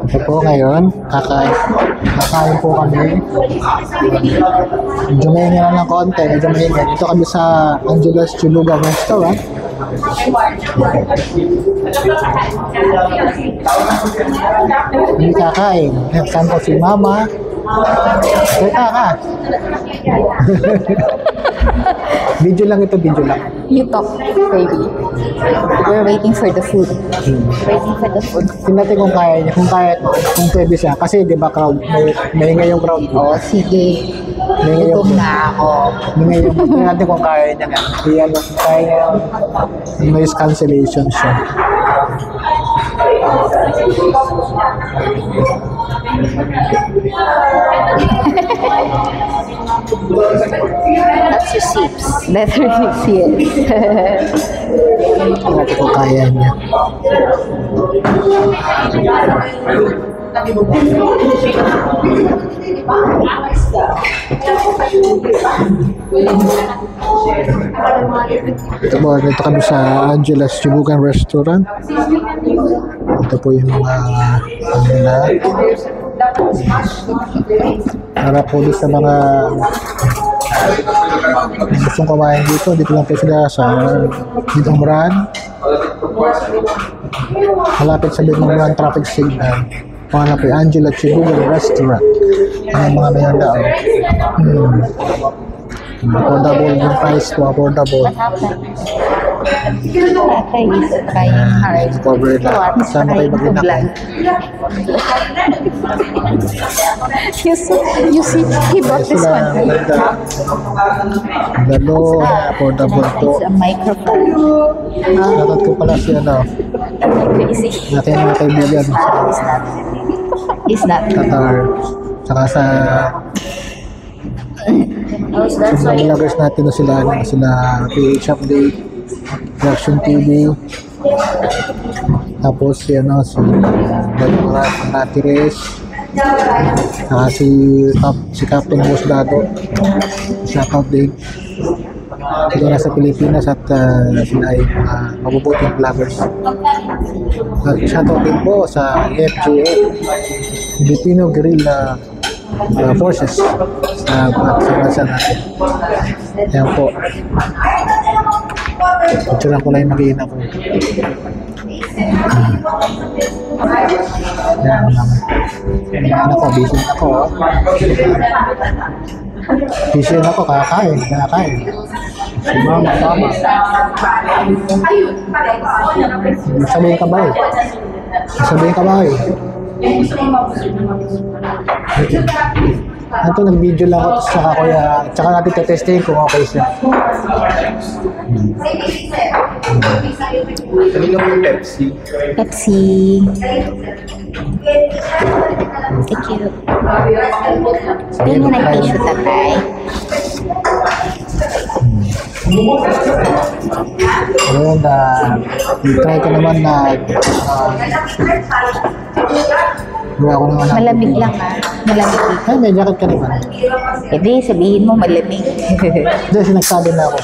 Ito po ngayon, kakain po kami. Medyo mahinga lang ng konti, medyo mahinga. Dito kami sa Angeles Chulugang Restaurant. Hindi kakain. Saan po si Mama? Kaya ka. Video lang ito, video lang. You talk, baby. We're waiting for the food. Waiting for the food. Tingnan natin kung kaya niya, kung pwede siya. Kasi di ba crowd, mahinga yung crowd. Oh, sige. Mahinga yung Gutom na ako. tingnan natin kung kaya niya nga. Kaya niya yung noise cancellation siya. That's your sips. That's your sips, yes. Tingnan natin kung kaya niya. Ito po, dito kami sa Angeles Chulugang Restaurant. Ito po yung mga na para po sa mga gustong kumain dito lang po sila sa Bidongran. Malapit sa Bidongran traffic signal. Pangalan po yung Angela Chulugang Restaurant. Ang mga mayan daw. Affordable yung price po, affordable. What happened? Okay, he's trying hard. Cover na. Saan kayo mag-inakay? You see, he bought this one. Dalo, affordable po. It's a microphone. Natat ko pala siya na. Crazy. Natin mga kaibigan sa Is that? Qatar. Saka sa mga vloggers natin na sila PH Update, Reaction TV, tapos si Balmurat Natires, saka si Captain Musdado, shoutout din. Ito na sa Pilipinas at sila ay mabubuting vloggers. At shoutout din po sa FGF, Filipino Guerrilla Forces sa bansa natin. Ayan po. Picturean ko lang yung makina ko. Ayan ako, busy na ako. Busy na ako, kakain. Si Mama. Sabihin ka ba eh? Ito, nag-video lang ako sa kuya. Tsaka natin tetesting kung okay siya. Kanina po yung Pepsi. Pepsi. Thank you. Hindi mo nag-tissue, tatay. Ayun, try ko naman na gawa ko naman. Malamig lang Malamig lang. Ay, may jacket ka naman. Hindi, sabihin mo malamig. Hindi, sinagsabi na ako.